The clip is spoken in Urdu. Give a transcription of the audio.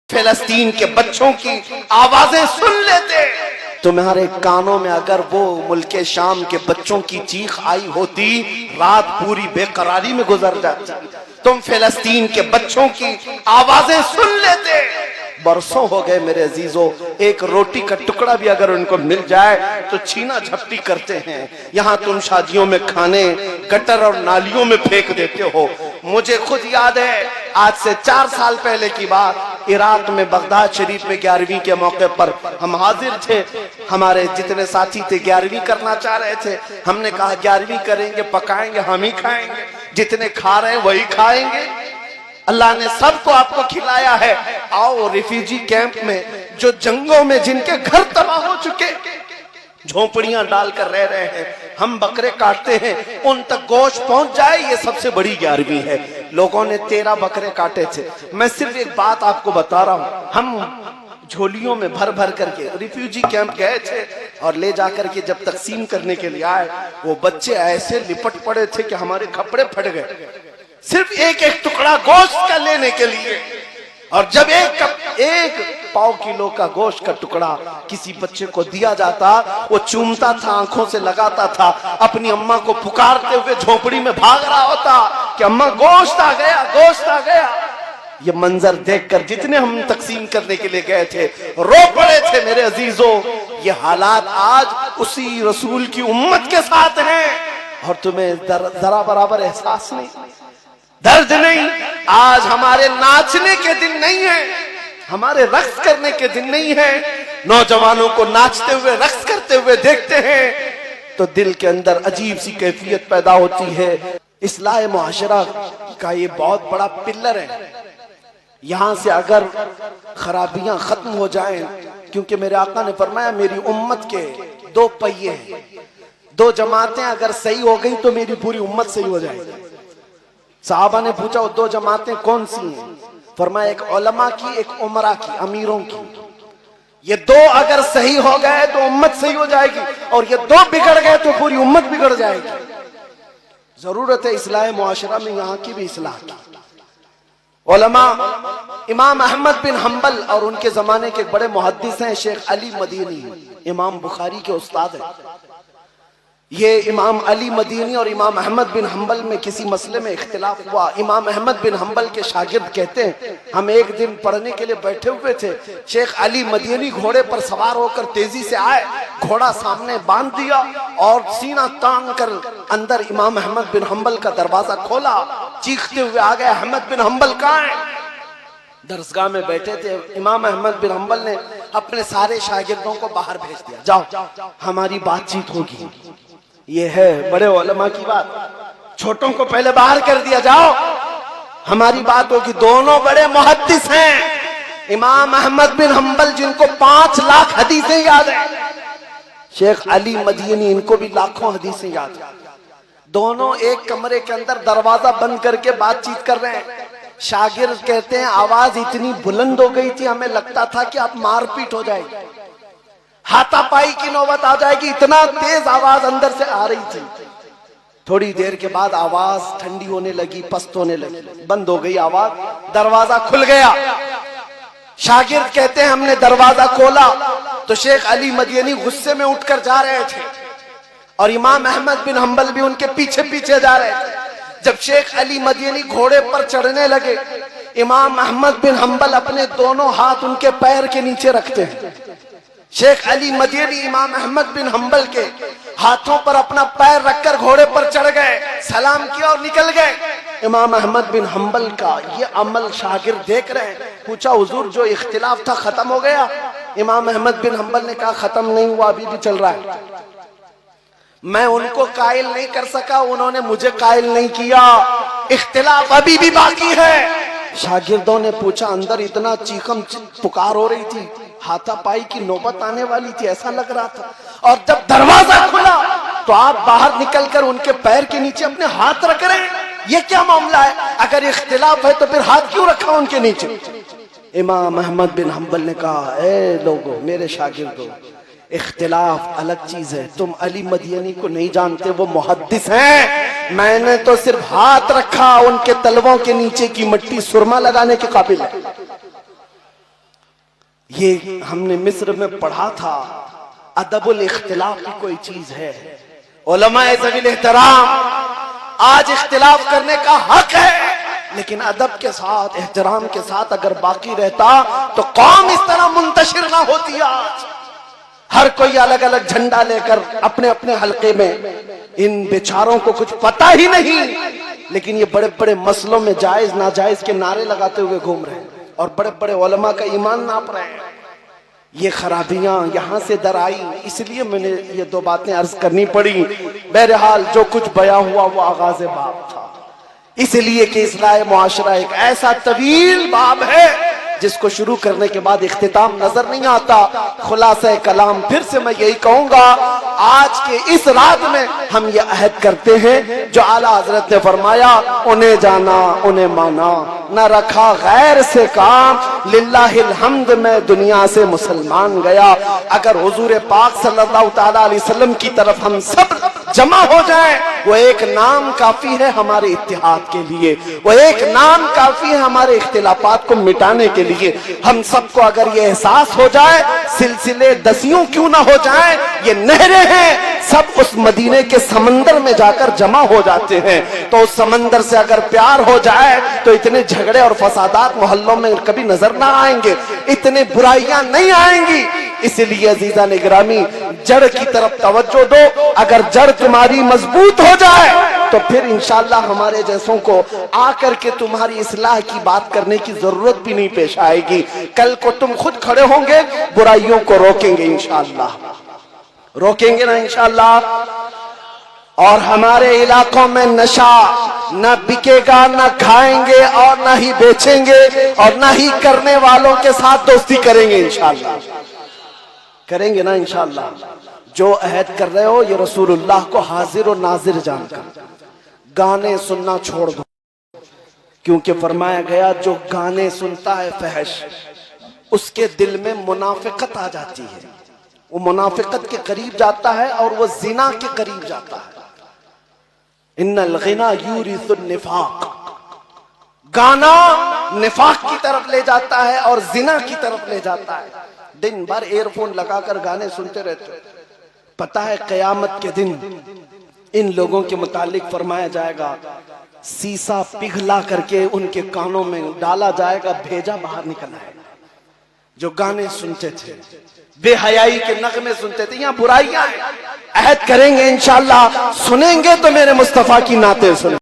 فلسطین کے بچوں کی آوازیں سن لیتے، تمہارے کانوں میں اگر وہ ملک شام کے بچوں کی چیخ آئی ہوتی، رات پوری بے قراری میں گزر جاتی۔ تم فلسطین کے بچوں کی آوازیں سن لیتے۔ برسوں ہو گئے میرے عزیزو، ایک روٹی کا ٹکڑا بھی اگر ان کو مل جائے تو چھینا جھپٹی کرتے ہیں۔ یہاں تم شادیوں میں کھانے گٹر اور نالیوں میں پھینک دیتے ہو۔ مجھے خود یاد ہے، آج سے 4 سال پہلے کی بات، عراق میں بغداد شریف میں 11ویں کے موقع پر ہم حاضر تھے۔ ہمارے جتنے ساتھی تھے 11ویں کرنا چاہ رہے تھے۔ ہم نے کہا 11ویں کریں گے، پکائیں گے، ہم ہی کھائیں گے، جتنے کھا رہے ہیں وہی کھائیں گے۔ اللہ نے سب کو آپ کو کھلایا ہے۔ آؤ ریفیوجی کیمپ میں، جو جنگوں میں جن کے گھر تباہ ہو چکے، جھونپڑیاں ڈال کر رہ رہے ہیں، ہم بکرے کاٹتے ہیں، ان تک گوشت پہنچ جائے، یہ سب سے بڑی 11ویں ہے۔ لوگوں نے 13 بکرے کاٹے تھے۔ میں صرف ایک بات آپ کو بتا رہا ہوں، ہم جھولیوں میں بھر بھر کر کے ریفیوجی کیمپ گئے تھے، اور لے جا کر کے جب تقسیم کرنے کے لیے آئے، وہ بچے ایسے لپٹ پڑے تھے کہ ہمارے کپڑے پھٹ گئے، صرف ایک ایک ٹکڑا گوشت کا لینے کے لیے۔ اور جب ایک پاؤ کلو کا گوشت کا ٹکڑا کسی بچے کو دیا جاتا، وہ چومتا تھا، آنکھوں سے لگاتا تھا، اپنی اماں کو پکارتے ہوئے جھونپڑی میں بھاگ رہا ہوتا کہ اماں گوشت آ گیا، گوشت آ گیا۔ یہ منظر دیکھ کر جتنے ہم تقسیم کرنے کے لیے گئے تھے رو پڑے تھے میرے عزیزو۔ یہ حالات آج اسی رسول کی امت کے ساتھ ہیں، اور تمہیں ذرا برابر احساس نہیں، درد نہیں۔ آج ہمارے ناچنے کے دن نہیں ہے، ہمارے رقص کرنے کے دن نہیں ہے۔ نوجوانوں کو ناچتے ہوئے رقص کرتے ہوئے دیکھتے ہیں تو دل کے اندر عجیب سی کیفیت پیدا ہوتی ہے۔ اصلاح معاشرہ کا یہ بہت بڑا پلر ہے۔ یہاں سے اگر خرابیاں ختم ہو جائیں، کیونکہ میرے آقا نے فرمایا میری امت کے 2 پہیے ہیں، 2 جماعتیں اگر صحیح ہو گئی تو میری پوری امت صحیح ہو جائے گی۔ صحابہ نے پوچھا وہ 2 جماعتیں کون سی ہیں؟ فرمایا ایک علماء کی، ایک عمرا کی، امیروں کی۔ یہ 2 اگر صحیح ہو گئے تو امت صحیح ہو جائے گی، اور یہ 2 بگڑ گئے تو پوری امت بگڑ جائے گی۔ ضرورت ہے اصلاح معاشرہ میں یہاں کی بھی اصلاح کی۔ علماء امام احمد بن حنبل اور ان کے زمانے کے بڑے محدث ہیں شیخ علی مدینی، امام بخاری کے استاد ہیں۔ یہ امام علی مدینی اور امام احمد بن حنبل میں کسی مسئلے میں اختلاف ہوا۔ امام احمد بن حنبل کے شاگرد کہتے ہیں ہم ایک دن پڑھنے کے لیے بیٹھے ہوئے تھے، شیخ علی مدینی گھوڑے پر سوار ہو کر تیزی سے آئے، گھوڑا سامنے باندھ دیا اور سینہ تان کر اندر امام احمد بن حنبل کا دروازہ کھولا، چیختے ہوئے آ گئے احمد بن حنبل کہاں ہیں؟ درسگاہ میں بیٹھے تھے۔ امام احمد بن حنبل نے اپنے سارے شاگردوں کو باہر بھیج دیا، جاؤ ہماری بات چیت ہوگی۔ یہ ہے بڑے علماء کی بات، چھوٹوں کو پہلے باہر کر دیا، جاؤ ہماری بات ہوگی۔ دونوں بڑے محدث ہیں، امام احمد بن حنبل جن کو 5 لاکھ حدیثیں یاد ہیں، شیخ علی مدینی ان کو بھی لاکھوں حدیثیں یاد ہیں۔ دونوں ایک کمرے کے اندر دروازہ بند کر کے بات چیت کر رہے ہیں۔ شاگرد کہتے ہیں آواز اتنی بلند ہو گئی تھی ہمیں لگتا تھا کہ اب مار پیٹ ہو جائے گی، ہاتھا پائی کی نوبت آ جائے گی، اتنا تیز آواز اندر سے آ رہی تھی۔ تھوڑی دیر کے بعد آواز ٹھنڈی ہونے لگی، پست ہونے لگی، بند ہو گئی آواز، دروازہ کھل گیا۔ شاگرد کہتے ہیں ہم نے دروازہ کھولا تو شیخ علی مدینی غصے میں اٹھ کر جا رہے تھے، اور امام احمد بن حنبل بھی ان کے پیچھے پیچھے جا رہے تھے۔ جب شیخ علی مدینی گھوڑے پر چڑھنے لگے، امام احمد بن حنبل اپنے دونوں ہاتھ ان کے پیر کے نیچے رکھتے ہیں۔ شیخ علی مدینی امام احمد بن حنبل کے ہاتھوں پر اپنا پیر رکھ کر گھوڑے پر چڑھ گئے، سلام کیا اور نکل گئے۔ امام احمد بن حنبل کا یہ عمل شاگرد دیکھ رہے ہیں، پوچھا حضور جو اختلاف تھا ختم ہو گیا؟ امام احمد بن حنبل نے کہا ختم نہیں ہوا، ابھی بھی چل رہا ہے۔ میں ان کو قائل نہیں کر سکا، انہوں نے مجھے قائل نہیں کیا، اختلاف ابھی بھی باقی ہے۔ شاگردوں نے پوچھا اندر اتنا چیخم پکار ہو رہی تھی، ہاتھا پائی کی نوبت آنے والی تھی ایسا لگ رہا تھا، اور جب دروازہ کھلا تو آپ باہر نکل کر ان کے پیر کے نیچے اپنے ہاتھ رکھ رہے ہیں، یہ کیا معاملہ ہے؟ اگر اختلاف ہے تو پھر ہاتھ کیوں رکھا ان کے نیچے؟ امام احمد بن حنبل نے کہا اے لوگو میرے شاگردوں، اختلاف الگ چیز ہے، تم علی مدینی کو نہیں جانتے، وہ محدث ہیں، میں نے تو صرف ہاتھ رکھا، ان کے تلووں کے نیچے کی مٹی سرما لگانے کے قابل ہے۔ یہ ہم نے مصر میں پڑھا تھا، ادب الاختلاف کی کوئی چیز ہے۔ علماء ذوی الاحترام، آج اختلاف کرنے کا حق ہے، لیکن ادب کے ساتھ، احترام کے ساتھ اگر باقی رہتا تو قوم اس طرح منتشر نہ ہوتی۔ آج ہر کوئی الگ الگ جھنڈا لے کر اپنے اپنے حلقے میں، ان بیچاروں کو کچھ پتہ ہی نہیں، لیکن یہ بڑے بڑے مسئلوں میں جائز ناجائز کے نعرے لگاتے ہوئے گھوم رہے ہیں اور بڑے بڑے علماء کا ایمان ناپ رہے ہیں۔ یہ خرابیاں یہاں سے در آئی، اس لیے میں نے یہ دو باتیں عرض کرنی پڑی۔ بہرحال جو کچھ بیان ہوا وہ آغاز باب تھا، اس لیے کہ اصلاح معاشرہ ایک ایسا طویل باب ہے جس کو شروع کرنے کے بعد اختتام نظر نہیں آتا۔ خلاصہ کلام پھر سے میں یہی کہوں گا، آج کے اس رات میں ہم یہ عہد کرتے ہیں جو اعلیٰ حضرت نے فرمایا، انہیں جانا انہیں مانا، نہ رکھا غیر سے کام، للہ الحمد میں دنیا سے مسلمان گیا۔ اگر حضور پاک صلی اللہ تعالیٰ علیہ وسلم کی طرف ہم سب جمع ہو جائیں، وہ ایک نام کافی ہے ہمارے اتحاد کے لیے، وہ ایک نام کافی ہے ہمارے اختلافات کو مٹانے کے لیے۔ ہم سب کو اگر یہ احساس ہو جائے، سلسلے دسیوں کیوں نہ ہو جائیں، یہ نہریں ہیں، سب اس مدینے کے سمندر میں جا کر جمع ہو جاتے ہیں، تو اس سمندر سے اگر پیار ہو جائے تو اتنے جھگڑے اور فسادات محلوں میں کبھی نظر نہ آئیں گے، اتنے برائیاں نہیں آئیں گی۔ اس لیے عزیزان گرامی، جڑ کی طرف توجہ دو۔ اگر جڑ تمہاری مضبوط ہو جائے تو پھر انشاءاللہ ہمارے جیسوں کو آ کر کے تمہاری اصلاح کی بات کرنے کی ضرورت بھی نہیں پیش آئے گی۔ کل کو تم خود کھڑے ہوں گے، برائیوں کو روکیں گے انشاءاللہ، روکیں گے نا انشاءاللہ۔ اور ہمارے علاقوں میں نشہ نہ بکے گا، نہ کھائیں گے اور نہ ہی بیچیں گے، اور نہ ہی کرنے والوں کے ساتھ دوستی کریں گے انشاءاللہ، کریں گے نا انشاءاللہ۔ جو عہد کر رہے ہو یہ رسول اللہ کو حاضر و ناظر جان کر گانے سننا چھوڑ دو، کیونکہ فرمایا گیا جو گانے سنتا ہے فحش، اس کے دل میں منافقت آ جاتی ہے، وہ منافقت کے قریب جاتا ہے اور وہ زنا کے قریب جاتا ہے۔ ان الغنا یورث النفاق، گانا نفاق کی طرف لے جاتا ہے اور زنا کی طرف لے جاتا ہے۔ دن بھر ایئر فون لگا کر گانے سنتے رہتے، پتہ ہے قیامت کے دن ان لوگوں کے متعلق فرمایا جائے گا، سیسا پگھلا کر کے ان کے کانوں میں ڈالا جائے گا، بھیجا باہر نکل آئے گا۔ جو گانے سنتے تھے، بے حیائی کے نغمے سنتے تھے، یہاں برائیاں ہیں، عہد کریں گے انشاءاللہ، سنیں گے تو میرے مصطفیٰ کی نعتیں سنیں۔